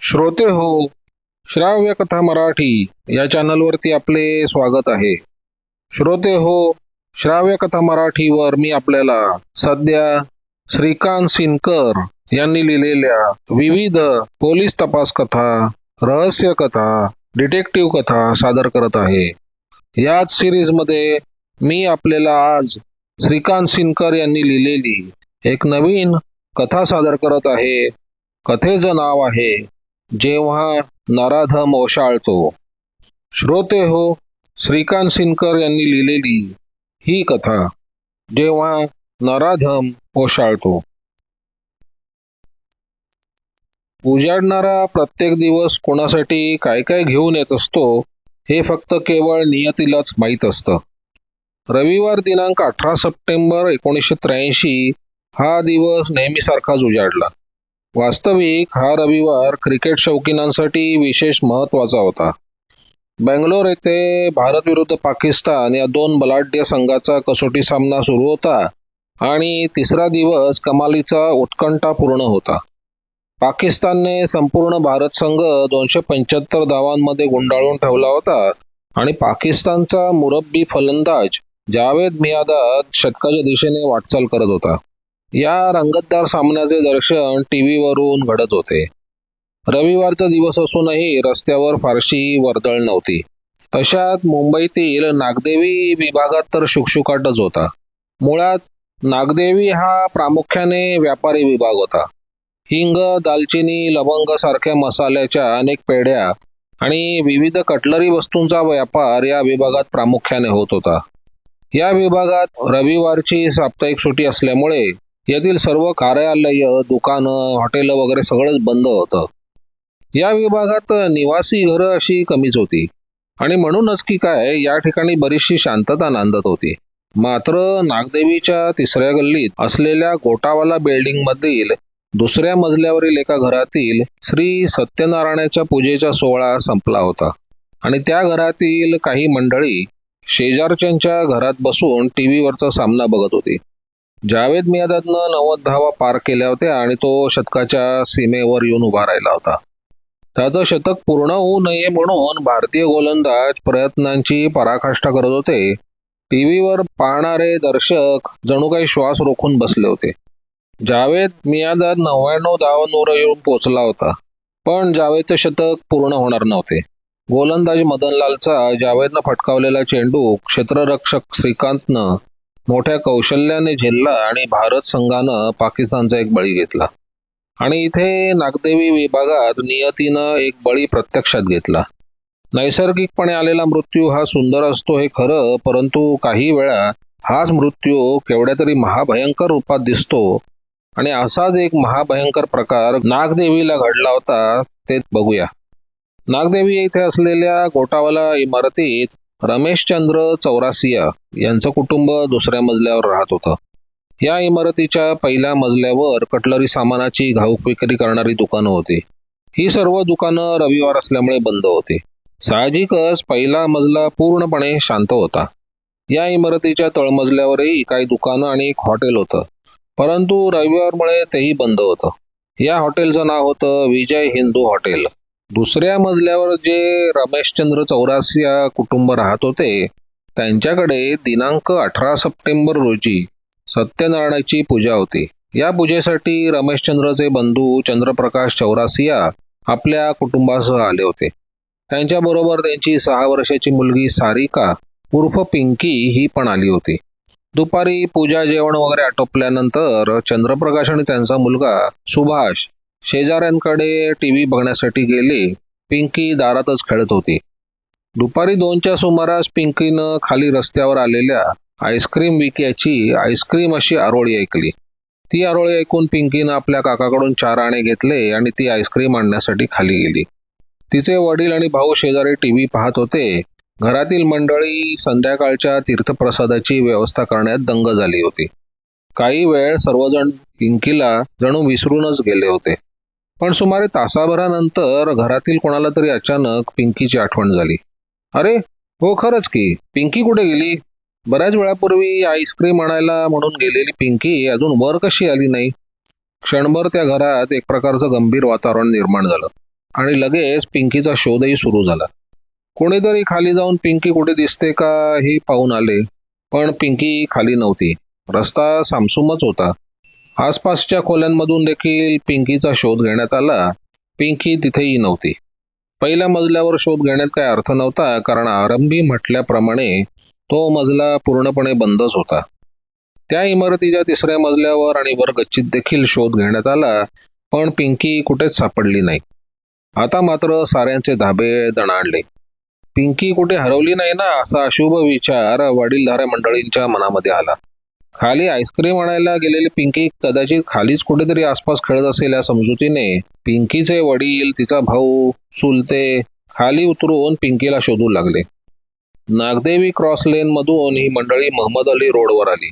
श्रोते हो, श्राव्य कथा मराठी या चॅनलवरती आपले स्वागत आहे. श्रोते हो, श्राव्य कथा मराठीवर मी आपल्याला सध्या श्रीकांत सिनकर यांनी लिहिलेल्या विविध पोलीस तपास कथा, रहस्य कथा, डिटेक्टिव्ह कथा सादर करत आहे. याच सिरीजमध्ये मी आपल्याला आज श्रीकांत सिनकर यांनी लिहिलेली एक नवीन कथा सादर करत आहे. कथेचं नाव आहे जेव्हा नराधम ओशाळतो. श्रोते हो, श्रीकांत सिनकर यांनी लिहिलेली ही कथा जेव्हा नराधम ओशाळतो. उजाडणारा प्रत्येक दिवस कोणासाठी काय काय घेऊन येत असतो हे फक्त केवळ नियतीलाच माहीत असतं. रविवार दिनांक 18 सप्टेंबर 1983 हा दिवस नेहमीसारखाच उजाडला. वास्तविक हा रविवार क्रिकेट शौकीनांसाठी विशेष महत्त्वाचा होता. बेंगलोर येथे भारत विरुद्ध पाकिस्तान या दोन बलाढ्य संघाचा कसोटी सामना सुरू होता आणि तिसरा दिवस कमालीचा उत्कंठापूर्ण होता. पाकिस्तानने संपूर्ण भारत संघ 275 धावांमध्ये गुंडाळून ठेवला होता आणि पाकिस्तानचा मुरब्बी फलंदाज जावेद मियादाद शतकाच्या दिशेने वाटचाल करत होता. या रंगतदार सामन्याचे दर्शन टीव्हीवरून घडत होते. रविवारचा दिवस असूनही रस्त्यावर फारशी वर्दळ नव्हती. तशात मुंबईतील नागदेवी विभागात तर शुकशुकाटच होता. मुळात नागदेवी हा प्रामुख्याने व्यापारी विभाग होता. हिंग, दालचिनी, लवंग सारख्या मसाल्याच्या अनेक पेढ्या आणि विविध कटलरी वस्तूंचा व्यापार या विभागात प्रामुख्याने होत होता. या विभागात रविवारची साप्ताहिक सुट्टी असल्यामुळे येथील सर्व कार्यालय, दुकानं, हॉटेलं वगैरे सगळंच बंद होतं. या विभागात निवासी घरं अशी कमीच होती आणि म्हणूनच की काय या ठिकाणी बरीचशी शांतता नांदत होती. मात्र नागदेवीच्या तिसऱ्या गल्लीत असलेल्या गोटावाला बिल्डिंग मधील दुसऱ्या मजल्यावरील एका घरातील श्री सत्यनारायणाच्या पूजेचा सोहळा संपला होता आणि त्या घरातील काही मंडळी शेजारच्यांच्या घरात बसून टीव्हीवरचा सामना बघत होती. जावेद मियादादनं 90 धावा पार केल्या होत्या आणि तो शतकाच्या सीमेवर येऊन उभा राहिला होता. त्याचं शतक पूर्ण होऊ नये म्हणून भारतीय गोलंदाज प्रयत्नांची पराकाष्ठा करत होते. टीव्हीवर पाहणारे दर्शक जणू काही श्वास रोखून बसले होते. जावेद मियादाद 99 धावांवर येऊन पोचला होता, पण जावेदचे शतक पूर्ण होणार नव्हते. गोलंदाज मदनलालचा जावेदनं फटकावलेला चेंडू क्षेत्ररक्षक श्रीकांतनं मोठ्या कौशल्याने झेलला आणि भारत संघानं पाकिस्तानचा एक बळी घेतला. आणि इथे नागदेवी विभागात नियतीनं एक बळी प्रत्यक्षात घेतला. नैसर्गिकपणे आलेला मृत्यू हा सुंदर असतो हे खरं, परंतु काही वेळा हाच मृत्यू केवढ्या तरी महाभयंकर रूपात दिसतो आणि असाच एक महाभयंकर प्रकार नागदेवीला घडला होता ते बघूया. नागदेवी येथे असलेल्या गोटावाला इमारतीत रमेशचंद्र चौरासिया यांचं कुटुंब दुसऱ्या मजल्यावर राहत होतं. या इमारतीच्या पहिल्या मजल्यावर कटलरी सामानाची घाऊक विक्री करणारी दुकानं होती. ही सर्व दुकानं रविवार असल्यामुळे बंद होती. साहजिकच पहिला मजला पूर्णपणे शांत होता. या इमारतीच्या तळमजल्यावरही काही दुकानं आणि एक हॉटेल होतं, परंतु रविवारमुळे तेही बंद होतं. या हॉटेलचं नाव होतं विजय हिंदू हॉटेल. दुसऱ्या मजल्यावर जे रमेशचंद्र चौरासिया कुटुंब राहत होते त्यांच्याकडे दिनांक 18 सप्टेंबर रोजी सत्यनारायणाची पूजा होती. या पूजेसाठी रमेशचंद्रचे बंधू चंद्रप्रकाश चौरासिया आपल्या कुटुंबासह आले होते. त्यांच्याबरोबर त्यांची 6 वर्षाची मुलगी सारिका उर्फ पिंकी ही पण आली होती. दुपारी पूजा, जेवण वगैरे आटोपल्यानंतर चंद्रप्रकाश आणि त्यांचा मुलगा सुभाष शेजाऱ्यांकडे टीव्ही बघण्यासाठी गेले. पिंकी दारातच खेळत होती. दुपारी 2च्या सुमारास पिंकीनं खाली रस्त्यावर आलेल्या आईस्क्रीम विक्याची आईस्क्रीम अशी आरोळी ऐकली. ती आरोळी ऐकून पिंकीनं आपल्या काकाकडून 4 आणे घेतले आणि ती आईस्क्रीम आणण्यासाठी खाली गेली. तिचे वडील आणि भाऊ शेजारी टीव्ही पाहत होते. घरातील मंडळी संध्याकाळच्या तीर्थप्रसादाची व्यवस्था करण्यात दंग झाली होती. काही वेळ सर्वजण पिंकीला जणू विसरूनच गेले होते. पण सुमारे तासाभरानंतर घरातील कोणाला तरी अचानक पिंकीची आठवण झाली. अरे हो, खरंच की, पिंकी कुठे गेली? बऱ्याच वेळापूर्वी आईस्क्रीम आणायला म्हणून गेलेली पिंकी अजून वर कशी आली नाही? क्षणभर त्या घरात एक प्रकारचं गंभीर वातावरण निर्माण झालं. आणि लगेच पिंकीचा शोधही सुरू झाला. कोणीतरी खाली जाऊन पिंकी कुठे दिसते का हे पाहून आले, पण पिंकी खाली नव्हती. रस्ता सामसूमच होता. आसपासच्या खोल्यांमधून देखील पिंकीचा शोध घेण्यात आला. पिंकी तिथेही नव्हती. पहिल्या मजल्यावर शोध घेण्यात काही अर्थ नव्हता, कारण आरंभी म्हटल्याप्रमाणे तो मजला पूर्णपणे बंदच होता. त्या इमारतीच्या 3ऱ्या मजल्यावर आणि वर गच्चीत देखील शोध घेण्यात आला, पण पिंकी कुठेच सापडली नाही. आता मात्र साऱ्यांचे धाबे दणाणले. पिंकी कुठे हरवली नाही ना, असा अशुभ विचार वडीलधाऱ्या मंडळींच्या मनामध्ये आला. खाली आईस्क्रीम आणायला गेलेली पिंकी कदाचित खालीच कुठेतरी आसपास खेळत असेल या समजुतीने पिंकीचे वडील, तिचा भाऊ, चुलते खाली उतरून पिंकीला शोधू लागले. नागदेवी क्रॉस लेन मधून ही मंडळी महम्मद अली रोडवर आली.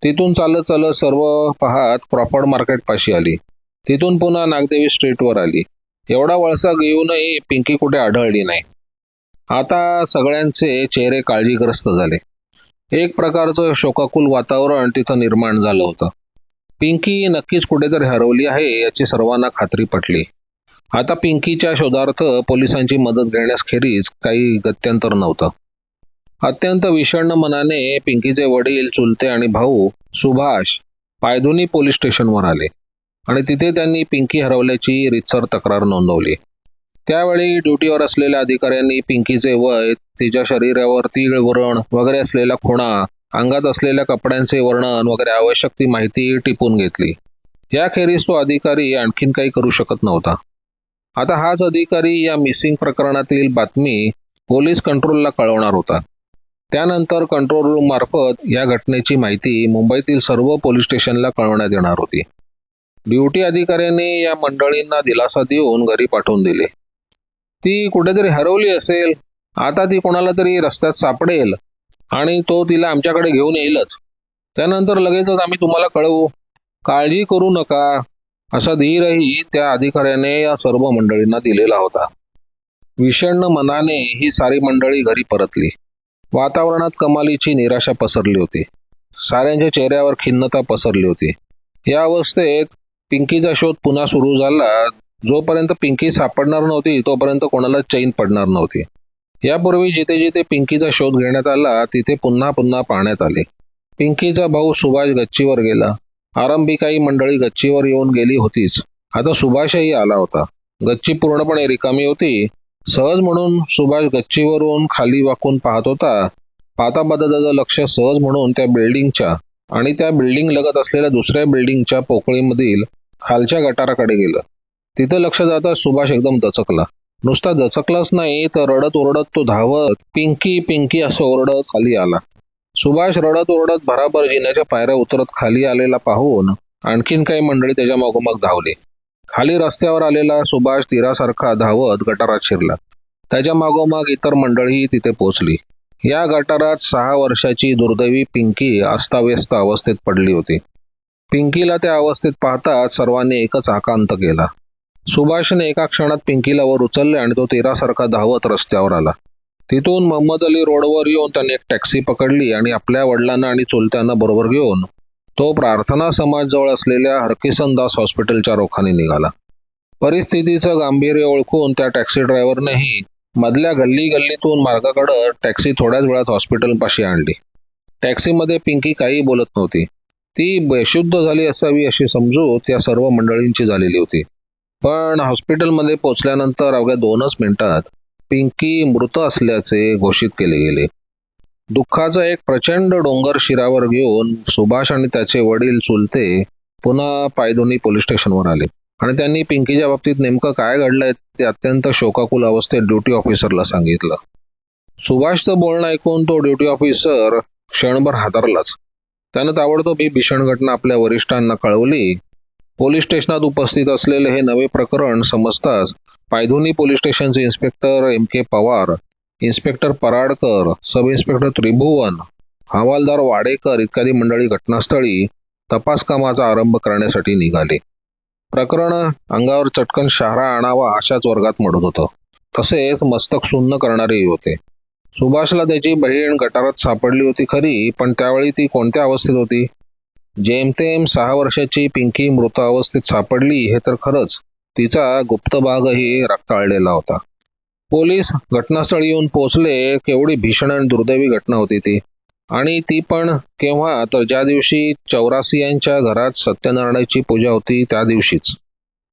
तिथून चालत चालत सर्व पाहत क्रॉफर्ड मार्केट पाशी आली. तिथून पुन्हा नागदेवी स्ट्रीटवर आली. एवढा वळसा घेऊनही पिंकी कुठे आढळली नाही. आता सगळ्यांचे चेहरे काळजीग्रस्त झाले. एक प्रकारचं शोकाकुल वातावरण तिथं निर्माण झालं होतं. पिंकी नक्कीच कुठेतरी हरवली आहे याची सर्वांना खात्री पटली. आता पिंकीच्या शोधार्थ पोलिसांची मदत घेण्यास खेरीज काही गत्यंतर नव्हतं. अत्यंत विषण्ण मनाने पिंकीचे वडील, चुलते आणि भाऊ सुभाष पायधुनी पोलीस स्टेशनवर आले आणि तिथे त्यांनी पिंकी हरवल्याची रीतसर तक्रार नोंदवली. त्यावेळी ड्युटीवर असलेल्या अधिकाऱ्यांनी पिंकीचे वय, तिच्या शरीरावर तीळ व्रण वगैरे असलेल्या खुणा, अंगात असलेल्या कपड्यांचे वर्णन वगैरे आवश्यक ती माहिती टिपून घेतली. याखेरीज तो अधिकारी आणखीन काही करू शकत नव्हता. आता हाच अधिकारी या मिसिंग प्रकरणातील बातमी पोलीस कंट्रोलला कळवणार होता. त्यानंतर कंट्रोल रूम मार्फत या घटनेची माहिती मुंबईतील सर्व पोलीस स्टेशनला कळवण्यात येणार होती. ड्युटी अधिकाऱ्यांनी या मंडळींना दिलासा देऊन घरी पाठवून दिले. ती कुठेतरी हरवली असेल, आता ती कोणाला तरी रस्त्यात सापडेल आणि तो तिला आमच्याकडे घेऊन येईलच. त्यानंतर लगेचच आम्ही तुम्हाला कळवू, काळजी करू नका, असा धीरही त्या अधिकाऱ्याने या सर्व मंडळींना दिलेला होता. विषण्ण मनाने ही सारी मंडळी घरी परतली. वातावरणात कमालीची निराशा पसरली होती. साऱ्यांच्या चेहऱ्यावर खिन्नता पसरली होती. या अवस्थेत पिंकीचा शोध पुन्हा सुरू झाला. जोपर्यंत पिंकी सापडणार नव्हती तोपर्यंत कोणाला चैन पडणार नव्हती. यापूर्वी जिथे जिथे पिंकीचा शोध घेण्यात आला तिथे पुन्हा पुन्हा पाहण्यात आले. पिंकीचा भाऊ सुभाष गच्चीवर गेला. आरंभी काही मंडळी गच्चीवर येऊन गेली होतीच. आता सुभाषही आला होता. गच्ची पूर्णपणे रिकामी होती. सहज म्हणून सुभाष गच्चीवरून खाली वाकून पाहत होता. पाहता पाहता त्याचं लक्ष सहज म्हणून त्या बिल्डिंगच्या आणि त्या बिल्डिंग लगत असलेल्या दुसऱ्या बिल्डिंगच्या पोकळीमधील खालच्या गटाराकडे गेलं. तिथं लक्ष जाता सुभाष एकदम दचकला. नुसता दचकलाच नाही तर रडत ओरडत तो धावत पिंकी पिंकी असं ओरडत खाली आला. सुभाष रडत ओरडत भराभर जिन्याच्या पायऱ्या उतरत खाली आलेला पाहून आणखीन काही मंडळी त्याच्या मागोमाग धावले. खाली रस्त्यावर आलेला सुभाष तीरासारखा धावत गटारात शिरला. त्याच्या मागोमाग इतर मंडळी तिथे पोहोचली. या गटारात 6 वर्षाची दुर्दैवी पिंकी अस्ताव्यस्त अवस्थेत पडली होती. पिंकीला त्या अवस्थेत पाहताच सर्वांनी एकच आकांत केला. सुभाषने एका क्षणात पिंकीला वर उचलले आणि तो तीरासारखा धावत रस्त्यावर आला. तिथून महम्मद अली रोडवर येऊन त्याने एक टॅक्सी पकडली आणि आपल्या वडिलांना आणि चुलत्यांना बरोबर घेऊन तो प्रार्थना समाजजवळ असलेल्या हरकिसन दास हॉस्पिटलच्या रोखाने निघाला. परिस्थितीचं गांभीर्य ओळखून त्या टॅक्सी ड्रायव्हरनेही मधल्या गल्ली गल्लीतून मार्गाकडं टॅक्सी थोड्याच वेळात हॉस्पिटलपाशी आणली. टॅक्सीमध्ये पिंकी काही बोलत नव्हती. ती बेशुद्ध झाली असावी अशी समजूत त्या सर्व मंडळींची झालेली होती. पण हॉस्पिटलमध्ये पोचल्यानंतर अवघ्या 2च मिनिटात पिंकी मृत असल्याचे घोषित केले गेले. दुःखाचा एक प्रचंड डोंगर शिरावर घेऊन सुभाष आणि त्याचे वडील, चुलते पुन्हा पायधुनी पोलीस स्टेशनवर आले आणि त्यांनी पिंकीच्या बाबतीत नेमकं काय घडलंय ते अत्यंत शोकाकुल अवस्थेत ड्युटी ऑफिसरला सांगितलं. सुभाषचं बोलणं ऐकून तो ड्युटी ऑफिसर क्षणभर हादरलाच. त्यानं ताबडतोब ही भीषण घटना आपल्या वरिष्ठांना कळवली. पोलीस स्टेशनात उपस्थित असलेले हे नवे प्रकरण समजताच पायधुनी पोलीस स्टेशनचे inspector M.K. Pawar, inspector Paradkar, sub inspector Tribhuvan, हवालदार वाडेकर इत्यादी मंडळी घटनास्थळी तपास कामाचा आरंभ करण्यासाठी निघाले. प्रकरण अंगावर चटकन शहारा आणावा अशाच वर्गात मोडत होतं. तसेच मस्तक सुन्न करणारेही होते. सुभाषला त्याची बहीण गटारात सापडली होती खरी, पण त्यावेळी ती कोणत्या अवस्थेत होती? जेमतेम 6 वर्षाची पिंकी मृत अवस्थेत सापडली हे तर खरंच, तिचा गुप्त भागही रक्ताळलेला होता. पोलीस घटनास्थळी येऊन पोहोचले. केवढी भीषण आणि दुर्दैवी घटना होती ती. आणि ती पण केव्हा, तर ज्या दिवशी चौरासियांच्या घरात सत्यनारायणाची पूजा होती त्या दिवशीच.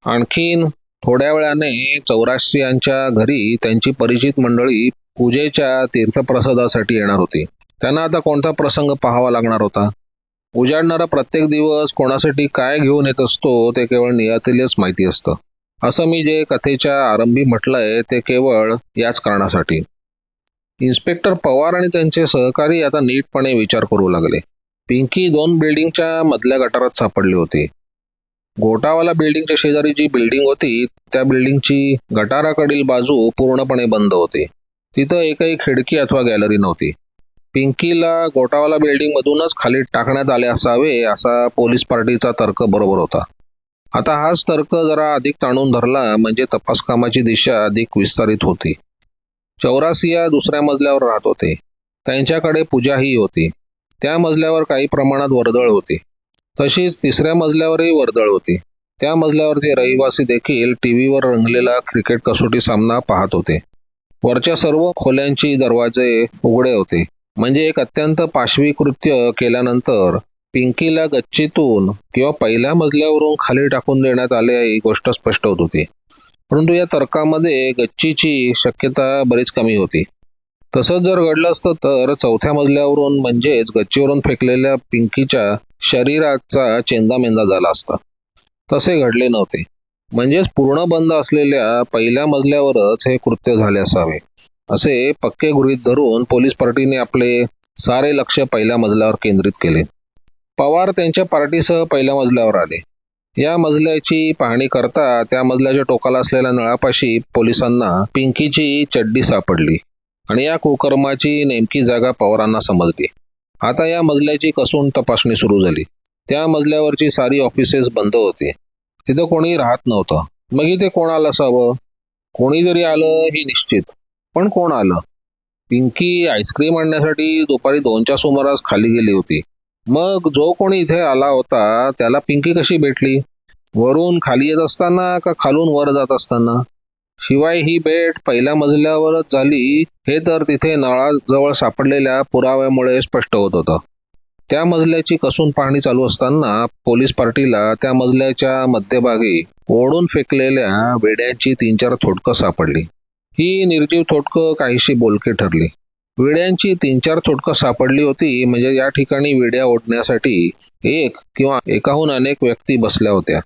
आणखीन थोड्या वेळाने चौरासियांच्या घरी त्यांची परिचित मंडळी पूजेच्या तीर्थप्रसादासाठी येणार होती. त्यांना आता कोणता प्रसंग पाहावा लागणार होता? उजाडणारा प्रत्येक दिवस कोणासाठी काय घेऊन येत असतो ते केवळ नियतीलाच माहिती असतं. असं मी जे कथेच्या आरंभी म्हटलंय ते केवळ याच कारणासाठी. इन्स्पेक्टर पवार आणि त्यांचे सहकारी आता नीटपणे विचार करू लागले. पिंकी 2 बिल्डिंगच्या मधल्या गटारात सापडली होती. गोटावाला बिल्डिंगच्या शेजारी जी बिल्डिंग होती त्या बिल्डिंगची गटाराकडील बाजू पूर्णपणे बंद होती. तिथं एकही खिडकी अथवा गॅलरी नव्हती. पिंकीला गोटावाला बिल्डिंग मधूनच खाली टाकण्यात आले असावे असा पोलीस पार्टीचा तर्क बरोबर होता. आता हाच तर्क जरा अधिक ताणून धरला म्हणजे तपास कामाची दिशा अधिक विस्तारित होती. चौरासिया दुसऱ्या मजल्यावर राहत होते. त्यांच्याकडे पूजाही होती. त्या मजल्यावर काही प्रमाणात वर्दळ होती. तशीच तिसऱ्या मजल्यावरही वर्दळ होती. त्या मजल्यावरचे रहिवासी देखील टीव्हीवर रंगलेला क्रिकेट कसोटी सामना पाहत होते. वरच्या सर्व खोल्यांची दरवाजे उघडे होते. म्हणजे एक अत्यंत पाशवी कृत्य केल्यानंतर पिंकीला गच्चीतून किंवा पहिल्या मजल्यावरून खाली टाकून देण्यात आले ही गोष्ट स्पष्ट होत होती. परंतु या तर्कामध्ये गच्चीची शक्यता बरीच कमी होती. तसंच जर घडलं असतं तर चौथ्या मजल्यावरून म्हणजेच गच्चीवरून फेकलेल्या पिंकीच्या शरीराचा चेंदामेंदा झाला असता. तसे घडले नव्हते. म्हणजेच पूर्ण बंद असलेल्या पहिल्या मजल्यावरच हे कृत्य झाले असावे असे पक्के गृहीत धरून पोलीस पार्टीने आपले सारे लक्ष पहिल्या मजल्यावर केंद्रित केले. पवार त्यांच्या पार्टीसह पहिल्या मजल्यावर आले. या मजल्याची पाहणी करता त्या मजल्याच्या टोकाला असलेल्या नळापाशी पोलिसांना पिंकीची चड्डी सापडली आणि या कुकर्माची नेमकी जागा पवारांना समजली. आता या मजल्याची कसून तपासणी सुरू झाली. त्या मजल्यावरची सारी ऑफिसेस बंद होती. तिथं कोणी राहत नव्हतं. मग इथे कोण आलं असावं? कोणी जरी आलं ही निश्चित, पण कोण आलं? पिंकी आईस्क्रीम आणण्यासाठी दुपारी 2च्या सुमारास खाली गेली होती. मग जो कोणी इथे आला होता त्याला पिंकी कशी भेटली? वरून खाली येत असताना का खालून वर जात असताना? शिवाय ही भेट पहिल्या मजल्यावरच झाली हे तर तिथे नळाजवळ सापडलेल्या पुराव्यामुळे स्पष्ट होत होतं. त्या मजल्याची कसून पाहणी चालू असताना पोलीस पार्टीला त्या मजल्याच्या मध्यभागी ओढून फेकलेल्या वेड्यांची 3-4 थोडकं सापडली. ही निर्जीव थोडकं काहीशी बोलकी ठरली. वेड्यांची 3-4 थोडकं सापडली होती म्हणजे या ठिकाणी वेड्या ओढण्यासाठी एक किंवा एकाहून अनेक व्यक्ती बसल्या होत्या.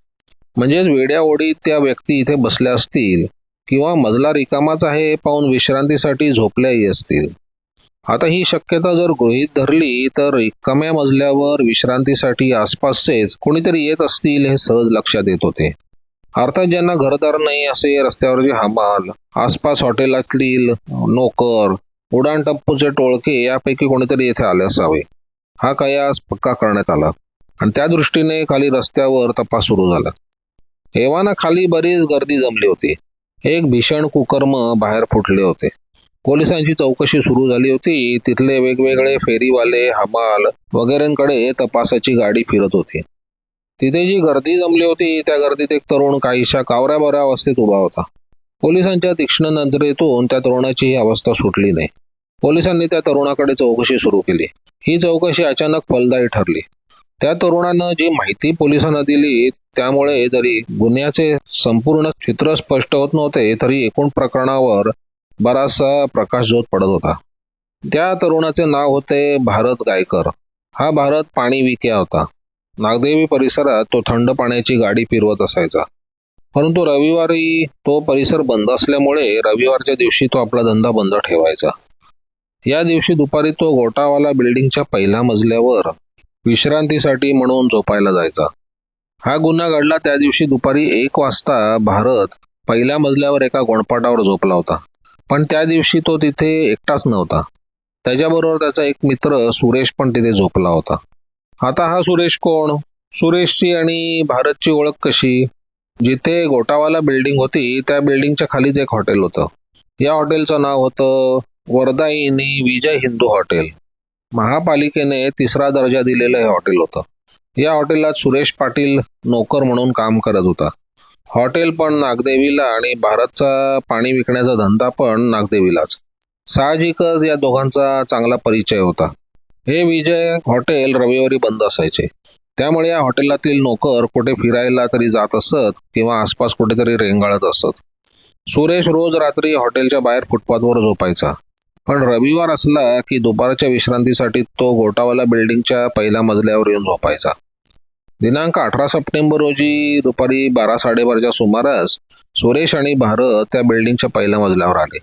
म्हणजेच वेड्या ओढीत त्या व्यक्ती इथे बसल्या असतील किंवा मजला रिकामाच आहे पाहून विश्रांतीसाठी झोपल्याही असतील. आता ही शक्यता जर गृहीत धरली तर रिकाम्या मजल्यावर विश्रांतीसाठी आसपासचेच कोणीतरी येत असतील हे सहज लक्षात येत होते. अर्थात ज्यांना घरदार नाही असे रस्त्यावरचे हमाल, आसपास हॉटेलातील नोकर, उडाण टप्पूचे टोळके यापैकी कोणीतरी येथे आले असावे हा कयास पक्का करण्यात आला आणि त्या दृष्टीने खाली रस्त्यावर तपास सुरू झाला. एव्हाना खाली बरीच गर्दी जमली होती. एक भीषण कुकर्म बाहेर फुटले होते. पोलिसांची चौकशी सुरू झाली होती. तिथले वेगवेगळे फेरीवाले, हमाल वगैरेंकडे तपासाची गाडी फिरत होती. तिथे जी गर्दी जमली होती त्या गर्दीत एक तरुण काहीशा कावऱ्याबावऱ्या अवस्थेत उभा होता. पोलिसांच्या तीक्ष्ण नजरेतून त्या तरुणाची ही अवस्था सुटली नाही. पोलिसांनी त्या तरुणाकडे चौकशी सुरू केली. ही चौकशी अचानक फलदायी ठरली. त्या तरुणानं जी माहिती पोलिसांना दिली त्यामुळे जरी गुन्ह्याचे संपूर्ण चित्र स्पष्ट होत नव्हते तरी एकूण प्रकरणावर बराचसा प्रकाशझोत पडत होता. त्या तरुणाचे नाव होते भारत गायकर. हा भारत पाणी विक्या होता. नागदेवी परिसरात तो थंड पाण्याची गाडी फिरवत असायचा. परंतु रविवारी तो परिसर बंद असल्यामुळे रविवारच्या दिवशी तो आपला धंदा बंद ठेवायचा. या दिवशी दुपारी तो गोटावाला बिल्डिंगच्या पहिल्या मजल्यावर विश्रांतीसाठी म्हणून झोपायला जायचा. हा गुन्हा घडला त्या दिवशी दुपारी 1 वाजता. भारत पहिल्या मजल्यावर एका गोणपाटावर झोपला होता. पण त्या दिवशी तो तिथे एकटाच नव्हता. त्याच्याबरोबर त्याचा एक मित्र सुरेश पण तिथे झोपला होता. आता हा सुरेश कोण? सुरेशची आणि भारतची ओळख कशी? जिथे गोटावाला बिल्डिंग होती त्या बिल्डिंगच्या खालीच एक हॉटेल होतं. या हॉटेलचं नाव होतं वरदायिनी विजय हिंदू हॉटेल. महापालिकेने 3रा दर्जा दिलेलं हे हॉटेल होतं. या हॉटेलात सुरेश पाटील नोकर म्हणून काम करत होता. हॉटेल पण नागदेवीला आणि भारतचा पाणी विकण्याचा धंदा पण नागदेवीलाच. साहजिकच या दोघांचा चांगला परिचय होता. हे विजय हॉटेल रविवारी बंद असायचे. त्यामुळे या हॉटेलातील नोकर कुठे फिरायला तरी जात असत किंवा आसपास कुठेतरी रेंगाळत असत. सुरेश रोज रात्री हॉटेलच्या बाहेर फुटपाथवर झोपायचा. पण रविवार असला की दुपारच्या विश्रांतीसाठी तो गोटावाला बिल्डिंगच्या पहिल्या मजल्यावर येऊन झोपायचा. दिनांक 18 सप्टेंबर रोजी दुपारी 12-12:30च्या सुमारास सुरेश आणि भारत त्या बिल्डिंगच्या पहिल्या मजल्यावर आले.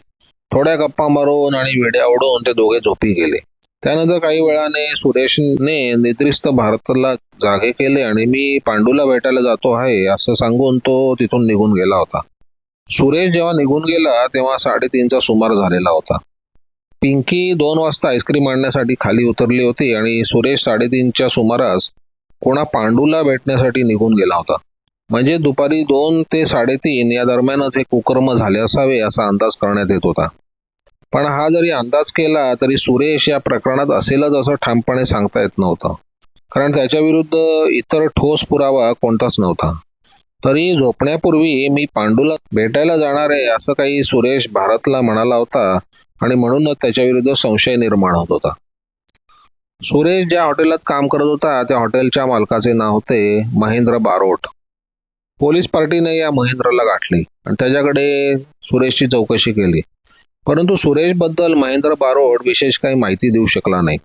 थोड्या गप्पा मारून आणि वेड्या ओढून ते दोघे झोपी गेले. त्यानंतर काही वेळाने सुरेशने निद्रिस्त भारताला जागे केले आणि मी पांडूला भेटायला जातो आहे असं सांगून तो तिथून निघून गेला होता. सुरेश जेव्हा निघून गेला तेव्हा 3:30चा सुमार झालेला होता. पिंकी 2 वाजता आईस्क्रीम आणण्यासाठी खाली उतरली होती आणि सुरेश 3:30च्या सुमारास कोणा पांडूला भेटण्यासाठी निघून गेला होता. म्हणजे दुपारी 2 ते 3:30 या दरम्यानच हे कुकर्म झाले असावे असा अंदाज करण्यात येत होता. पण हा जरी अंदाज केला तरी सुरेश या प्रकरणात असेलच असं ठामपणे सांगता येत नव्हतं, कारण त्याच्या विरुद्ध इतर ठोस पुरावा कोणताच नव्हता. तरी झोपण्यापूर्वी मी पांडूला भेटायला जाणार आहे असं काही सुरेश भारतला म्हणाला होता आणि म्हणूनच त्याच्या विरुद्ध संशय निर्माण होत होता. सुरेश ज्या हॉटेलात काम करत होता त्या हॉटेलच्या मालकाचे नाव होते महेंद्र बारोट. पोलीस पार्टीने या महेंद्रला गाठले आणि त्याच्याकडे सुरेशची चौकशी केली. परंतु सुरेशबद्दल महेंद्र बारोट विशेष काही माहिती देऊ शकला नाही.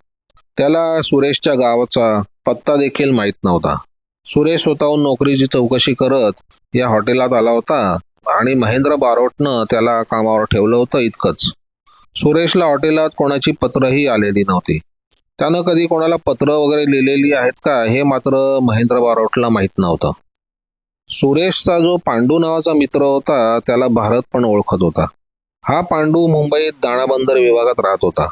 त्याला सुरेशच्या गावाचा पत्ता देखील माहीत नव्हता. सुरेश स्वतःहून नोकरीची चौकशी करत या हॉटेलात आला होता आणि महेंद्र बारोटनं त्याला कामावर ठेवलं होतं इतकंच. सुरेशला हॉटेलात कोणाची पत्रही आलेली नव्हती. त्यानं कधी कोणाला पत्र वगैरे लिहिलेली आहेत का हे मात्र महेंद्र बारोटला माहीत नव्हतं. सुरेशचा जो पांडू नावाचा मित्र होता त्याला भारत पण ओळखत होता. हा पांडू मुंबईत दाणा बंदर विभागात राहत होता.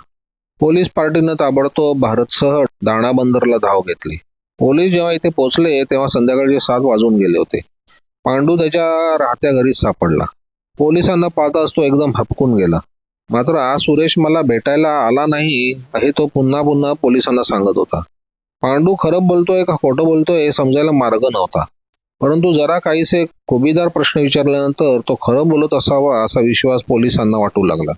पोलीस पार्टीनं ताबडतोब भारतसह दाणा बंदरला धाव घेतली. पोलीस जेव्हा इथे पोहोचले तेव्हा संध्याकाळचे 7 वाजून गेले होते. पांडू त्याच्या राहत्या घरीच सापडला. पोलिसांना पाहताच तो एकदम हबकून गेला. मात्र आज सुरेश मला भेटायला आला नाही हे तो पुन्हा पुन्हा पोलिसांना सांगत होता. पांडू खरं बोलतोय का खोटं बोलतोय हे समजायला मार्ग नव्हता. परंतु जरा काहीसे खुबीदार प्रश्न विचारल्यानंतर तो खरं बोलत असावा असा विश्वास पोलिसांना वाटू लागला.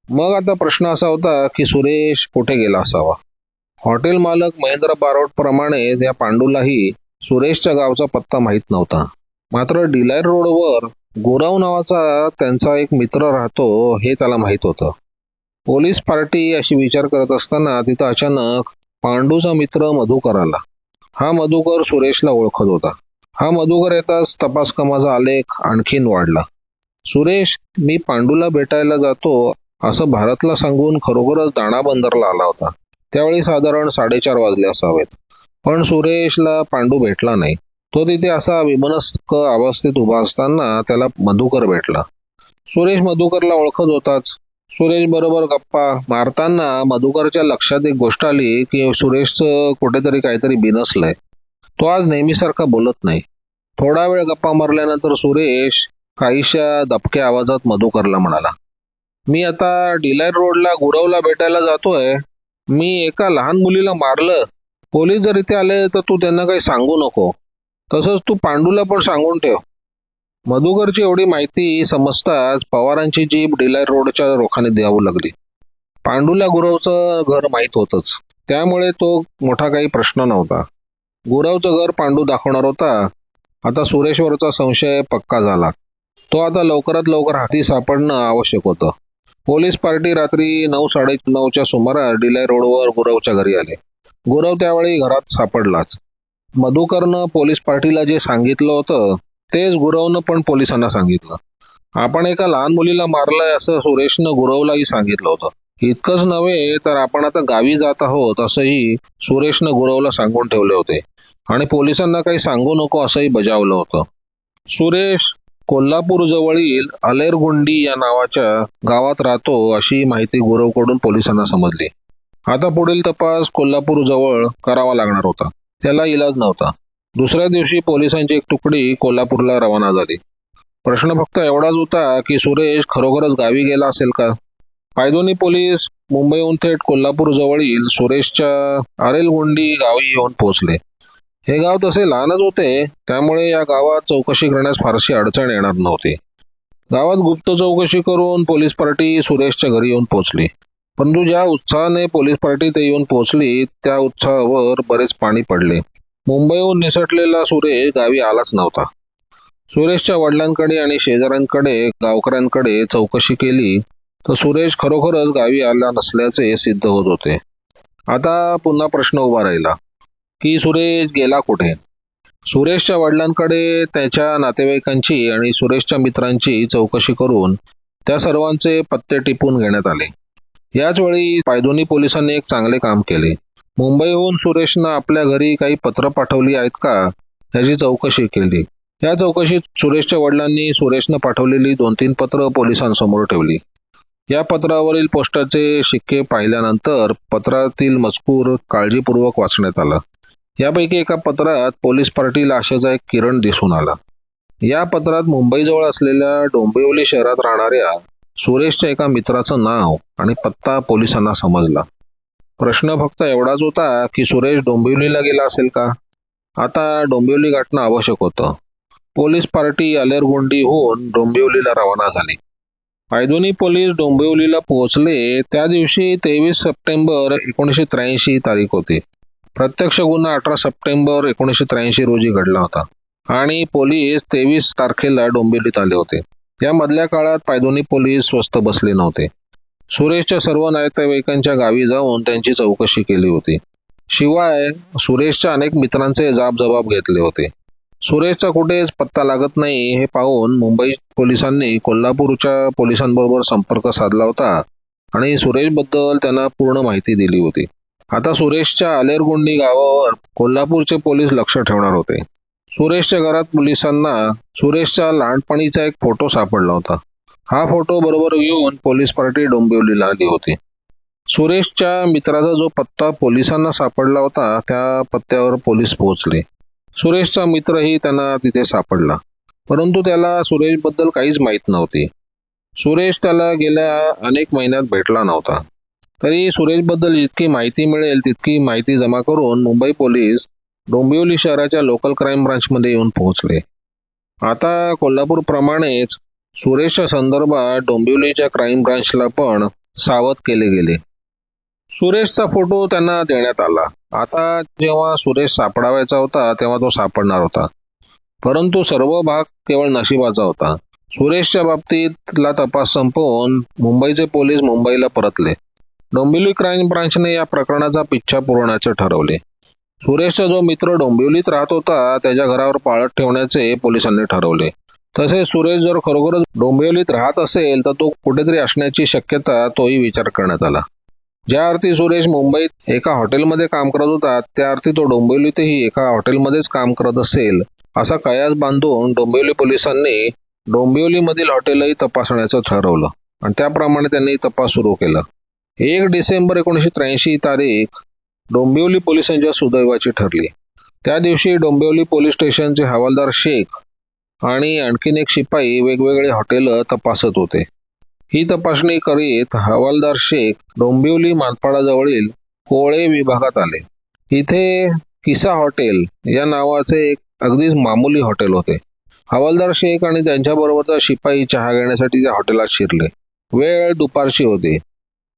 मग आता प्रश्न असा होता की सुरेश कुठे गेला असावा. हॉटेल मालक महेंद्र बारोट प्रमाणेच या पांडूलाही सुरेशच्या गावचा पत्ता माहीत नव्हता. मात्र डिलायर रोडवर गुराव नावाचा त्यांचा एक मित्र राहतो हे त्याला माहीत होतं. पोलीस पार्टी अशी विचार करत असताना तिथं अचानक पांडूचा मित्र मधुकर आला. हा मधुकर सुरेशला ओळखत होता. हा मधुकर येताच तपास कामाचा आलेख आणखीन वाढला. सुरेश मी पांडूला भेटायला जातो असं भारतला सांगून खरोखरच दाणा बंदरला आला होता. त्यावेळी साधारण 4:30 वाजले असावेत. पण सुरेशला पांडू भेटला नाही. तो तिथे असा विमनस्क अवस्थेत उभा असताना त्याला मधुकर भेटला. सुरेश मधुकरला ओळखत होताच. सुरेश बरोबर गप्पा मारताना मधुकरच्या लक्षात एक गोष्ट आली की सुरेशचं कुठेतरी काहीतरी बिनसलंय. तो आज नेहमीसारखा बोलत नाही. थोडा वेळ गप्पा मारल्यानंतर सुरेश काहीशा दबक्या आवाजात मधुकरला म्हणाला, मी आता डिलायर रोडला गुरवला भेटायला जातोय. मी एका लहान मुलीला मारलं. पोलीस जर इथे आले तर तू त्यांना काही सांगू नको. तसंच तू पांडूला पण सांगून ठेव. मधुकरची एवढी माहिती समजताच पवारांची जीप डिलायर रोडच्या रोखाने द्यावू लागली. पांडूला गुरवचं घर माहीत होतंच, त्यामुळे तो मोठा काही प्रश्न नव्हता. गुरवचं घर पांडू दाखवणार होता. आता सुरेशवरचा संशय पक्का झाला. तो आता लवकरात लवकर हाती सापडणं आवश्यक होतं. पोलीस पार्टी रात्री 9-9:30च्या सुमारास डिलायर रोडवर गुरवच्या घरी आले. गुरव त्यावेळी घरात सापडलाच. मधुकरनं पोलीस पार्टीला जे सांगितलं होतं तेच गुरवनं पण पोलिसांना सांगितलं. आपण एका लहान मुलीला मारलंय असं सुरेशनं गुरवलाही सांगितलं होतं. इतकंच नव्हे तर आपण आता गावी जात आहोत असंही सुरेशनं गुरवला सांगून ठेवले होते आणि पोलिसांना काही सांगू नको असंही बजावलं होतं. सुरेश कोल्हापूर जवळील अलेरगुंडी या नावाच्या गावात राहतो अशी माहिती गुरवकडून पोलिसांना समजली. आता पुढील तपास कोल्हापूर जवळ करावा लागणार होता. त्याला इलाज नव्हता. दुसऱ्या दिवशी पोलिसांची एक तुकडी कोल्हापूरला रवाना झाली. प्रश्न फक्त एवढाच होता की सुरेश खरोखरच गावी गेला असेल का. पायदोनी पोलीस मुंबईहून थेट कोल्हापूर जवळील सुरेशच्या अरेलगुंडी गावी येऊन पोहोचले. हे गाव तसे लहानच होते, त्यामुळे या गावात चौकशी करण्यास फारशी अडचण येणार नव्हती. गावात गुप्त चौकशी करून पोलीस पार्टी सुरेशच्या घरी येऊन पोहोचली. परंतु ज्या उत्साहाने पोलीस पार्टी ते येऊन पोहोचली, त्या उत्साहावर बरेच पाणी पडले. मुंबईहून निसटलेला सुरेश गावी आलाच नव्हता. सुरेशच्या वडिलांकडे आणि शेजाऱ्यांकडे, गावकऱ्यांकडे चौकशी केली तर सुरेश खरोखरच गावी आला नसल्याचे सिद्ध होत होते. आता पुन्हा प्रश्न उभा राहिला की सुरेश गेला कुठे. सुरेशच्या वडिलांकडे, त्याच्या नातेवाईकांची आणि सुरेशच्या मित्रांची चौकशी करून त्या सर्वांचे पत्ते टिपून घेण्यात आले. याच वेळी पायधोनी पोलिसांनी एक चांगले काम केले. मुंबईहून सुरेशनं आपल्या घरी काही पत्र पाठवली आहेत का याची चौकशी केली. या चौकशीत सुरेशच्या वडिलांनी सुरेशनं पाठवलेली 2-3 पत्र पोलिसांसमोर ठेवली. या पत्रावरील पोस्टाचे शिक्के पाहिल्यानंतर पत्रातील मजकूर काळजीपूर्वक वाचण्यात आला. यापैकी एका पत्रात पोलीस पार्टीला आशेचा एक किरण दिसून आला. या पत्रात मुंबईजवळ असलेल्या डोंबिवली शहरात राहणाऱ्या सुरेशच्या एका मित्राचं नाव आणि पत्ता पोलिसांना समजला. प्रश्न फक्त एवढाच होता की सुरेश डोंबिवलीला गेला असेल का. आता डोंबिवली गाठणं आवश्यक होतं. पोलीस पार्टी आलेरगोंडीहून डोंबिवलीला रवाना झाली. पायधोनी पोलीस डोंबिवलीला पोहोचले त्या दिवशी 23 सप्टेंबर 1983 तारीख होती. प्रत्यक्ष गुन्हा 18 सप्टेंबर 1983 रोजी घडला होता आणि पोलीस 23 तारखेला डोंबिवलीत आले होते. या मधल्या काळात पायधोनी पोलीस स्वस्थ बसले नव्हते. सुरेशच्या सर्व नातेवाईकांच्या गावी जाऊन त्यांची चौकशी केली होती. शिवाय सुरेशच्या अनेक मित्रांचे जबाब घेतले होते. सुरेशचा कुठेच पत्ता लागत नाही हे पाहून मुंबई पोलिसांनी कोल्हापूरच्या पोलिसांबरोबर संपर्क साधला होता आणि सुरेशबद्दल त्यांना पूर्ण माहिती दिली होती. आता सुरेशच्या आलेरगोंडी गावावर कोल्हापूरचे पोलीस लक्ष ठेवणार होते. सुरेशच्या घरात पोलिसांना सुरेशच्या लहानपणीचा एक फोटो सापडला होता. हा फोटो बरोबर घेऊन पोलीस पार्टी डोंबिवलीला आली होती. सुरेशच्या मित्राचा जो पत्ता पोलिसांना सापडला होता त्या पत्त्यावर पोलीस पोहोचले. सुरेशचा मित्रही त्यांना तिथे सापडला, परंतु त्याला सुरेशबद्दल काहीच माहीत नव्हती. सुरेश त्याला गेल्या अनेक महिन्यात भेटला नव्हता. तरी सुरेशबद्दल जितकी माहिती मिळेल तितकी माहिती जमा करून मुंबई पोलीस डोंबिवली शहराच्या लोकल क्राईम ब्रांचमध्ये येऊन पोहोचले. आता कोल्हापूरप्रमाणेच सुरेशच्या संदर्भात डोंबिवलीच्या क्राईम ब्रांचला पण सावध केले गेले. सुरेशचा फोटो त्यांना देण्यात आला. आता जेव्हा सुरेश सापडावायचा होता तेव्हा तो सापडणार होता, परंतु सर्व भाग केवळ नशिबाचा होता. सुरेशच्या बाबतीतला तपास संपवून मुंबईचे पोलीस मुंबईला परतले. डोंबिवली क्राईम ब्रांचने या प्रकरणाचा पिच्छा पुरवण्याचे ठरवले. सुरेशचा जो मित्र डोंबिवलीत राहत होता त्याच्या घरावर पाळत ठेवण्याचे पोलिसांनी ठरवले. तसेच सुरेश जर खरोखरच डोंबिवलीत राहत असेल तर तो कुठेतरी असण्याची शक्यता तोही विचार करण्यात आला. ज्या अर्थी सुरेश मुंबईत एका हॉटेलमध्ये काम करत होता त्या अर्थी तो डोंबिवलीतही एका हॉटेलमध्येच काम करत असेल असा कयास बांधून डोंबिवली पोलिसांनी डोंबिवलीमधील हॉटेलही तपासण्याचं ठरवलं आणि त्याप्रमाणे त्यांनी तपास सुरू केला. 1 डिसेंबर 1983 तारीख डोंबिवली पोलिसांच्या सुदैवाची ठरली. त्या दिवशी डोंबिवली पोलीस स्टेशनचे हवालदार शेख आणि आणखीन एक शिपाई वेगवेगळे हॉटेल तपासत होते. ही तपासणी करीत हवालदार शेख डोंबिवली मानपाडाजवळील कोळे विभागात आले. इथे किसा हॉटेल या नावाचे एक अगदीच मामूली हॉटेल होते. हवालदार शेख आणि त्यांच्याबरोबरचा शिपाई चहा घेण्यासाठी त्या हॉटेलात शिरले. वेळ दुपारची होती.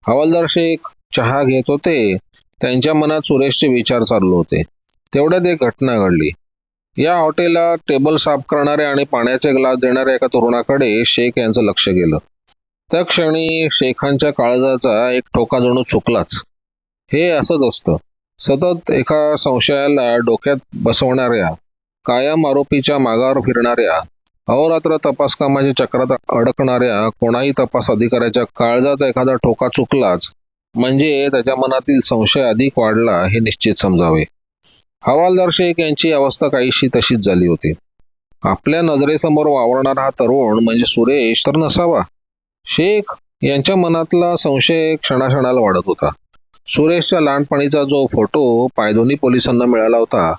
हवालदार शेख चहा घेत होते. त्यांच्या मनात सुरेशचे विचार चालू होते. तेवढ्यात एक घटना घडली. या हॉटेलात टेबल साफ करणाऱ्या आणि पाण्याचे ग्लास देणाऱ्या एका तरुणाकडे शेख यांचं लक्ष गेलं. त्या क्षणी शेखांच्या काळजाचा एक ठोका जणू चुकलाच. हे असंच असतं. सतत एका संशयाला डोक्यात बसवणाऱ्या, कायम आरोपीच्या मागावर फिरणाऱ्या, अहोरात्र तपास कामाच्या चक्रात अडकणाऱ्या कोणाही तपास अधिकाऱ्याच्या काळजाचा एखादा ठोका चुकलाच म्हणजे त्याच्या मनातील संशय अधिक वाढला हे निश्चित समजावे. हवालदार शेख यांची अवस्था काहीशी तशीच झाली होती. आपल्या नजरेसमोर वावरणारा हा तरुण म्हणजे सुरेश तर नसावा. शेख यांच्या मनातला संशय क्षणाक्षणाला वाढत होता. सुरेशच्या लहानपणीचा जो फोटो पायधोनी पोलिसांना मिळाला होता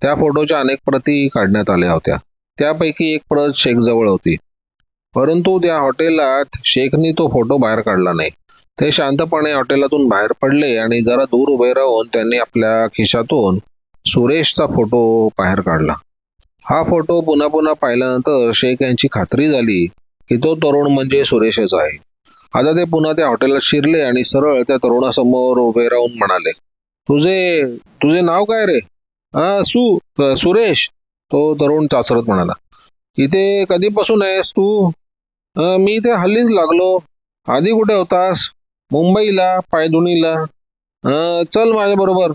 त्या फोटोच्या अनेक प्रती काढण्यात आल्या होत्या. त्यापैकी एक प्रत शेखजवळ होती, परंतु त्या हॉटेलात शेखनी तो फोटो बाहेर काढला नाही. ते शांतपणे हॉटेलातून बाहेर पडले आणि जरा दूर उभे राहून त्यांनी आपल्या खिशातून सुरेशचा फोटो बाहेर काढला. हा फोटो पुन्हा पुन्हा पाहिल्यानंतर शेख यांची खात्री झाली की तो तरुण म्हणजे सुरेशच आहे. आता ते पुन्हा त्या हॉटेलात शिरले आणि सरळ त्या तरुणासमोर उभे राहून म्हणाले, तुझे तुझे नाव काय रे? सुरेश, तो तरुण चाचरत म्हणाला. इथे कधीपासून आहेस तू? मी इथे हल्लीच लागलो. आधी कुठे होतास? मुंबईला, पायधुणीला. चल माझ्या बरोबर.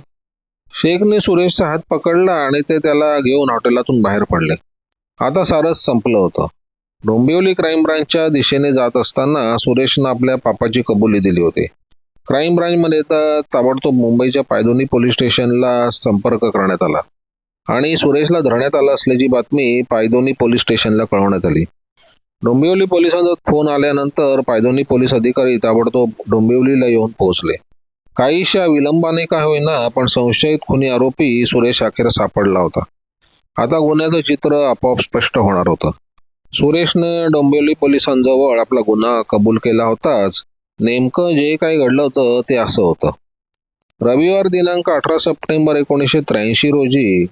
शेखने सुरेशचा हात पकडला आणि ते त्याला घेऊन हॉटेलातून बाहेर पडले. आता सारंच संपलं होतं. डोंबिवली क्राईम ब्रांचच्या दिशेने जात असताना सुरेशनं आपल्या पापाची कबुली दिली होती. क्राईम ब्रांचमध्ये तर ताबडतोब मुंबईच्या पायधुनी पोलीस स्टेशनला संपर्क करण्यात आला आणि सुरेशला धरण्यात आलं असल्याची बातमी पायधुनी पोलीस स्टेशनला कळवण्यात आली. डोंबिवली पोलिसांचा फोन आल्यानंतर पायधुनी पोलीस अधिकारी ताबडतोब डोंबिवलीला येऊन पोहोचले. काहीशा विलंबाने का होईना पण संशयित खुनी आरोपी सुरेश अखेर सापडला होता. आता गुन्ह्याचं चित्र आपोआप स्पष्ट होणार होतं. सुरेशने डोंबिवली पोलिसांजवळ आपला गुन्हा कबूल केला होताच नेमकं जे काही घडलं होतं ते असं होतं. रविवार दिनांक 18 सप्टेंबर 1983 रोजी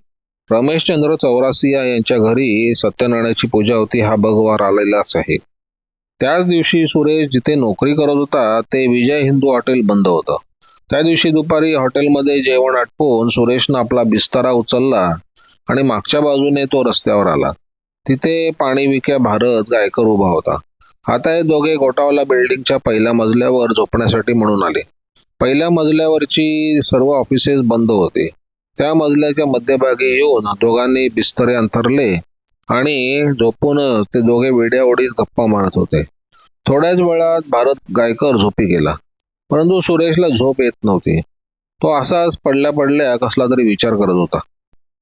रमेशचंद्र चौरासिया यांच्या घरी सत्यनारायणाची पूजा होती हा भगवार आलेलाच आहे. त्याच दिवशी सुरेश जिथे नोकरी करत होता ते विजय हिंदू हॉटेल बंद होतं. त्या दिवशी दुपारी हॉटेलमध्ये जेवण आटपून सुरेशनं आपला बिस्तारा उचलला आणि मागच्या बाजूने तो रस्त्यावर आला. तिथे पाणी विक्या भारत गायकर उभा होता. आता हे दोघे गोटावला बिल्डिंगच्या पहिल्या मजल्यावर झोपण्यासाठी म्हणून आले. पहिल्या मजल्यावरची सर्व ऑफिसेस बंद होते. त्या मजल्याच्या मध्यभागी येऊन दोघांनी बिस्तरे अंथरले आणि झोपूनच ते दोघे वेड्याओढीत गप्पा मारत होते. थोड्याच वेळात भारत गायकर झोपी गेला, परंतु सुरेशला झोप येत नव्हती. तो असाच पडल्या पडल्या कसला तरी विचार करत होता.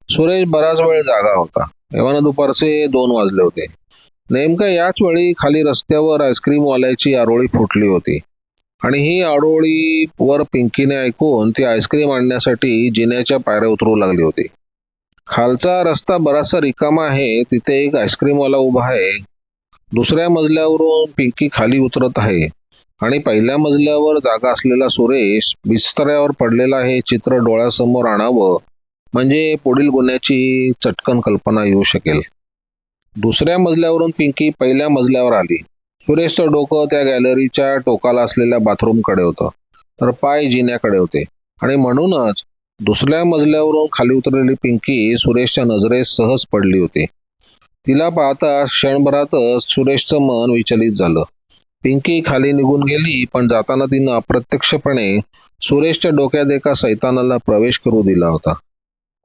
सुरेश बराच वेळ जागा होता. एव्हाना दुपारचे 2 वाजले होते. नेमकं याच वेळी खाली रस्त्यावर आईस्क्रीमवाल्याची आरोळी फुटली होती आणि ही आरोळी वर पिंकीने ऐकून ती आईस्क्रीम आणण्यासाठी जिन्याच्या पायऱ्या उतरू लागली होती. खालचा रस्ता बराचसा रिकामा आहे, तिथे एक आईस्क्रीमवाला उभा आहे. दुसऱ्या मजल्यावरून पिंकी खाली उतरत आहे आणि पहिल्या मजल्यावर जागा असलेला सुरेश बिस्तऱ्यावर पडलेला हे चित्र डोळ्यासमोर आणावं म्हणजे पुढील गुन्ह्याची चटकन कल्पना येऊ शकेल. दुसऱ्या मजल्यावरून पिंकी पहिल्या मजल्यावर आली. सुरेशचं डोकं त्या गॅलरीच्या टोकाला असलेल्या बाथरूमकडे होतं, तर पाय जिन्याकडे होते आणि म्हणूनच दुसऱ्या मजल्यावरून खाली उतरलेली पिंकी सुरेशच्या नजरेस सहज पडली होती. तिला पाहता क्षणभरातच सुरेशचं मन विचलित झालं. पिंकी खाली निघून गेली, पण जाताना तिनं अप्रत्यक्षपणे सुरेशच्या डोक्यात एका सैतानाला प्रवेश करू दिला होता.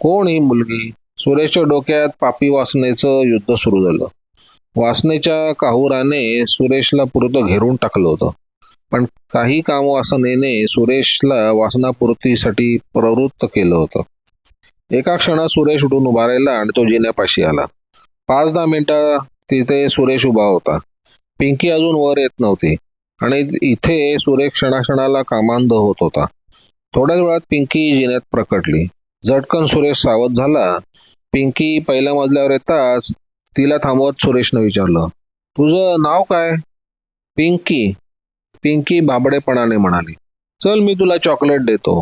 कोण ही मुलगी? सुरेशच्या डोक्यात पापी वासनेचं युद्ध सुरू झालं. वासनेच्या काहुराने सुरेशला पुरतं घेरून टाकलं होतं, पण काही कामवासनेने सुरेशला वासनापूर्तीसाठी प्रवृत्त केलं होतं. एका क्षणात सुरेश उठून उभा राहिला आणि तो जिन्यापाशी आला. 5-10 मिनिटं तिथे सुरेश उभा होता. पिंकी अजून वर येत नव्हती आणि इथे सुरेश क्षणाक्षणाला कामांध होत होता. थोड्याच वेळात पिंकी जिन्यात प्रकटली. झटकन सुरेश सावध झाला. पिंकी पहिल्या मजल्यावर येताच तिला थांबवत सुरेशनं विचारलं, तुझं नाव काय? पिंकी, पिंकी भाबडेपणाने म्हणाली. चल मी तुला चॉकलेट देतो.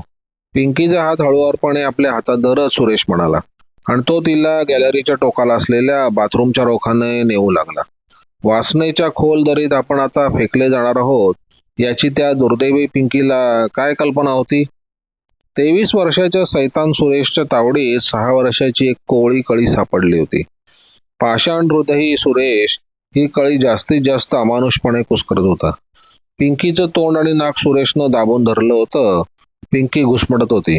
पिंकीचा हात हळुवारपणे आपल्या हातात धरत सुरेश म्हणाला आणि तो तिला गॅलरीच्या टोकाला असलेल्या बाथरूमच्या रोखाने नेऊ लागला. वासनेच्या खोल दरीत आपण आता फेकले जाणार आहोत याची त्या दुर्दैवी पिंकीला काय कल्पना होती? 23 वर्षाच्या सैतान सुरेशच्या तावडीत 6 वर्षाची एक कोवळी कळी सापडली होती. पाषाण हृदयी सुरेश ही कळी जास्तीत जास्त अमानुषपणे कुस्करत होता. पिंकीचं तोंड आणि नाक सुरेशनं दाबून धरलं होतं. पिंकी घुसमटत होती.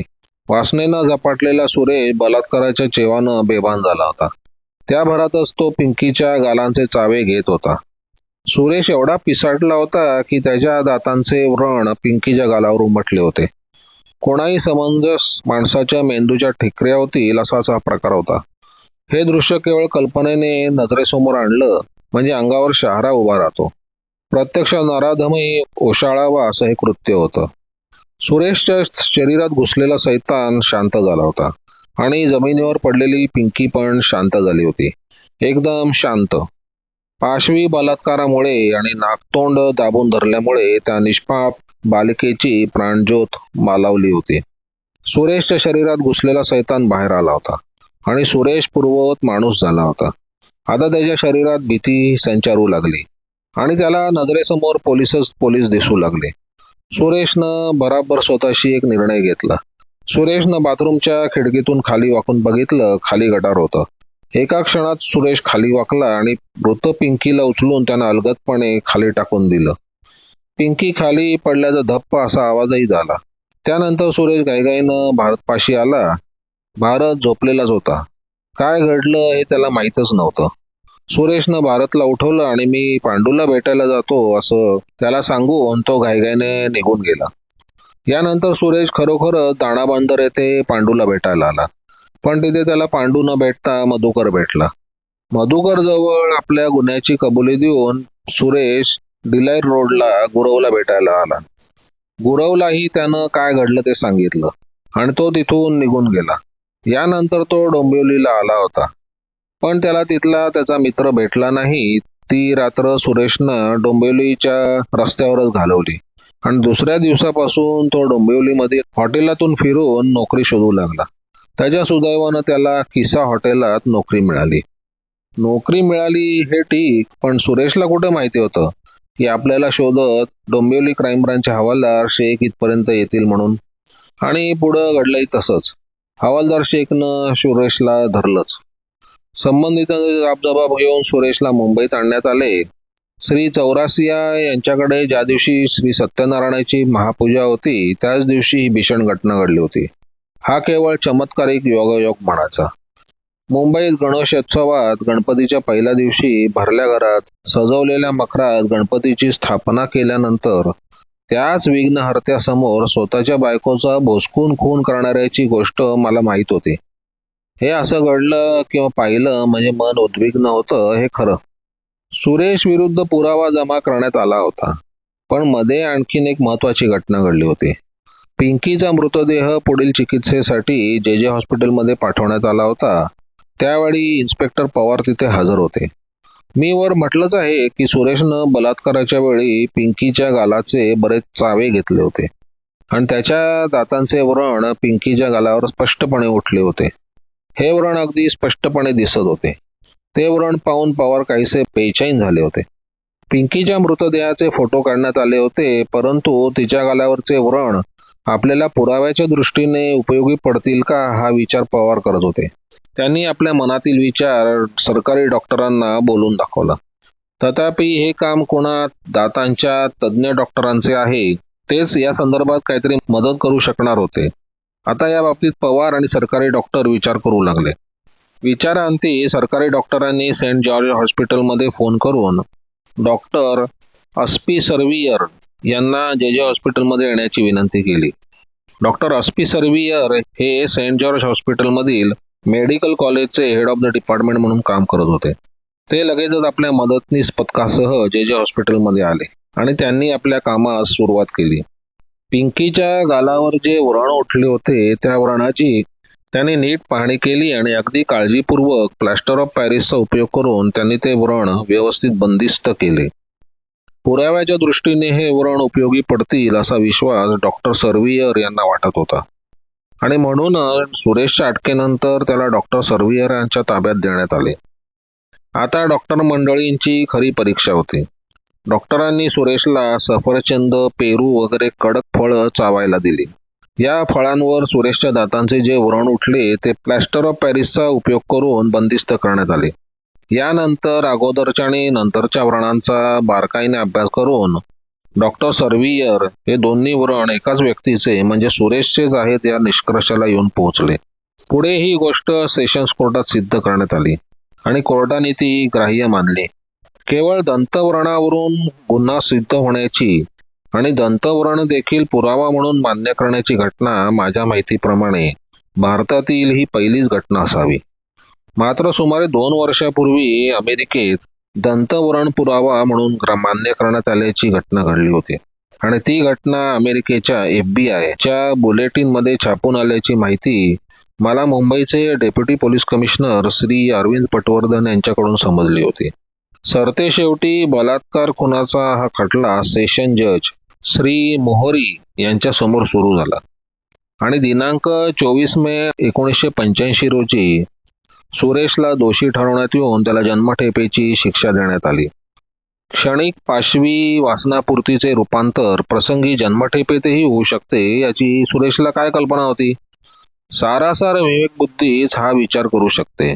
वासनेनं झपाटलेला सुरेश बलात्काराच्या चेवानं बेभान झाला होता. त्या भरातच तो पिंकीच्या गालांचे चावे घेत होता. सुरेश एवढा पिसाटला होता की त्याच्या दातांचे व्रण पिंकीच्या गालावर उमटले होते. कोणाही समंजस माणसाच्या मेंदूच्या ठिकऱ्या होतील असाच हा प्रकार होता. हे दृश्य केवळ कल्पनेने नजरेसमोर आणलं म्हणजे अंगावर शहारा उभा राहतो. प्रत्यक्ष नराधमही ओशाळावा असं हे कृत्य होतं. सुरेशच्या शरीरात घुसलेला सैतान शांत झाला होता आणि जमिनीवर पडलेली पिंकी पण शांत झाली होती. एकदम शांत. पाशवी बलात्कारामुळे आणि नाकतोंड दाबून धरल्यामुळे त्या निष्पाप बालिकेची प्राणज्योत मालावली होती. सुरेशच्या शरीरात घुसलेला सैतान बाहेर आला होता आणि सुरेश पूर्ववत माणूस झाला होता. आता त्याच्या शरीरात भीती संचारू लागली आणि त्याला नजरेसमोर पोलीस दिसू लागले. सुरेशनं बराबर स्वतःशी एक निर्णय घेतला. सुरेशनं बाथरूमच्या खिडकीतून खाली वाकून बघितलं. खाली गटार होतं. एका क्षणात सुरेश खाली वाकला आणि मृत पिंकीला उचलून त्यानं अलगदपणे खाली टाकून दिलं. पिंकी खाली पडल्याचा धप्प असा आवाजही झाला. त्यानंतर सुरेश घाईघाईनं भारतपाशी आला. भारत झोपलेलाच होता. काय घडलं हे त्याला माहीतच नव्हतं. सुरेशनं भारतला उठवलं आणि मी पांडूला भेटायला जातो असं त्याला सांगून तो घाईघाईने निघून गेला. यानंतर सुरेश खरोखरच दाणाबंदर येथे पांडूला भेटायला आला. पण तिथे त्याला पांडू न भेटता मधुकर भेटला. मधुकर जवळ आपल्या गुन्ह्याची कबुली देऊन सुरेश डिलाईट रोडला गुरवला भेटायला आला. गुरवलाही त्यानं काय घडलं ते सांगितलं आणि तो तिथून निघून गेला. यानंतर तो डोंबिवलीला आला होता, पण त्याला तिथला त्याचा मित्र भेटला नाही. ती रात्र सुरेशनं डोंबिवलीच्या रस्त्यावरच घालवली आणि दुसऱ्या दिवसापासून तो डोंबिवलीमध्ये हॉटेलातून फिरून नोकरी शोधू लागला. त्याच्या सुदैवानं त्याला किसा हॉटेलात नोकरी मिळाली. नोकरी मिळाली हे ठीक, पण सुरेशला कुठे माहिती होतं की आपल्याला शोधत डोंबिवली क्राईम ब्रांचचे हवालदार शेख इथपर्यंत येतील म्हणून. आणि पुढं घडलंही तसंच. हवालदार शेखनं सुरेशला धरलंच. संबंधितांचे जाब घेऊन सुरेशला मुंबईत आणण्यात आले. श्री चौरासिया यांच्याकडे ज्या दिवशी श्री सत्यनारायणाची महापूजा होती त्याच दिवशी ही भीषण घटना घडली होती. हा केवळ चमत्कारिक योगायोग म्हणायचा. मुंबईत गणेशोत्सवात गणपतीच्या पहिल्या दिवशी भरल्या घरात सजवलेल्या मखरात गणपतीची स्थापना केल्यानंतर त्याच विघ्नहर्त्यासमोर स्वतःच्या बायकोचा भोसकून खून करणाऱ्याची गोष्ट मला माहीत होती. हे असं घडलं किंवा पाहिलं म्हणजे मन उद्विग्न होतं हे खरं. सुरेश विरुद्ध पुरावा जमा करण्यात आला होता, पण मध्ये आणखीन एक महत्त्वाची घटना घडली होती. पिंकीचा मृतदेह पुढील चिकित्सेसाठी जे हॉस्पिटलमध्ये पाठवण्यात आला होता. त्यावेळी इन्स्पेक्टर पवार तिथे हजर होते. मी वर म्हटलंच आहे की सुरेशनं बलात्काराच्या वेळी पिंकीच्या गालाचे बरेच चावे घेतले होते आणि त्याच्या दातांचे व्रण पिंकीच्या गालावर स्पष्टपणे उठले होते. हे व्रण अगदी स्पष्टपणे दिसत होते. ते व्रण पाहून पवार काहीसे बेचैन झाले होते. पिंकीच्या मृतदेहाचे फोटो काढण्यात आले होते, परंतु तिच्या गालावरचे व्रण आपल्याला पुराव्याच्या दृष्टीने उपयोगी पडतील का हा विचार पवार करत होते. त्यांनी आपल्या मनातील विचार सरकारी डॉक्टरांना बोलून दाखवला. तथापि हे काम कोणा दातांच्या तज्ज्ञ डॉक्टरांचे आहे. तेच या संदर्भात काहीतरी मदत करू शकणार होते. आता या बाबतीत पवार आणि सरकारी डॉक्टर विचार करू लागले. विचारांती सरकारी डॉक्टरांनी सेंट जॉर्ज हॉस्पिटलमध्ये फोन करून डॉक्टर अस्पी सर्वियर यांना जे हॉस्पिटलमध्ये येण्याची विनंती केली. डॉक्टर अस्पी सर्वियर हे सेंट जॉर्ज हॉस्पिटलमधील मेडिकल कॉलेजचे हेड ऑफ द डिपार्टमेंट म्हणून काम करत होते. ते लगेचच आपल्या मदतनीस पथकासह जे हॉस्पिटलमध्ये आले आणि त्यांनी आपल्या कामास सुरुवात केली. पिंकीच्या गालावर जे व्रण उठले होते त्या व्रणाची त्यांनी नीट पाहणी केली आणि अगदी काळजीपूर्वक प्लॅस्टर ऑफ पॅरिसचा उपयोग करून त्यांनी ते व्रण व्यवस्थित बंदिस्त केले. पुराव्याच्या दृष्टीने हे व्रण उपयोगी पडतील असा विश्वास डॉक्टर सर्वियर यांना वाटत होता आणि म्हणूनच सुरेशच्या अटकेनंतर त्याला डॉक्टर सर्वियर यांच्या ताब्यात देण्यात आले. आता डॉक्टर मंडळींची खरी परीक्षा होती. डॉक्टरांनी सुरेशला सफरचंद, पेरू वगैरे कडक फळं चावायला दिली. या फळांवर सुरेशच्या दातांचे जे व्रण उठले ते प्लॅस्टर ऑफ पॅरिसचा उपयोग करून बंदिस्त करण्यात आले. यानंतर अगोदरच्या आणि नंतरच्या व्रणांचा बारकाईने अभ्यास करून डॉक्टर सर्वियर हे दोन्ही व्रण एकाच व्यक्तीचे म्हणजे सुरेशचेच आहेत या निष्कर्षाला येऊन पोहोचले. पुढे ही गोष्ट सेशन्स कोर्टात सिद्ध करण्यात आली आणि कोर्टाने ती ग्राह्य मानली. केवळ दंतव्रणावरून गुन्हा सिद्ध होण्याची आणि दंतव्रण देखील पुरावा म्हणून मान्य करण्याची घटना माझ्या माहितीप्रमाणे भारतातील ही पहिलीच घटना असावी. मात्र सुमारे 2 वर्षापूर्वी अमेरिकेत दंतव्रण पुरावा म्हणून मान्य करण्यात आल्याची घटना घडली होती आणि ती घटना अमेरिकेच्या FBI च्या बुलेटिनमध्ये छापून आल्याची माहिती मला मुंबईचे deputy police commissioner Shri Arvind Patwardhan यांच्याकडून समजली होती. सरतेशेवटी बलात्कार खुनाचा हा खटला सेशन जज श्री मोहरी यांच्या समोर सुरू झाला. आणि दिनांक 24 मे 1985 रोजी सुरेशला दोषी ठरवण्यात येऊन त्याला जन्मठेपेची शिक्षा देण्यात आली. क्षणिक पाशवी वासनापूर्तीचे रूपांतर प्रसंगी जन्मठेपेतही होऊ शकते याची सुरेशला काय कल्पना होती? सारासार विवेकबुद्धीच हा विचार करू शकते.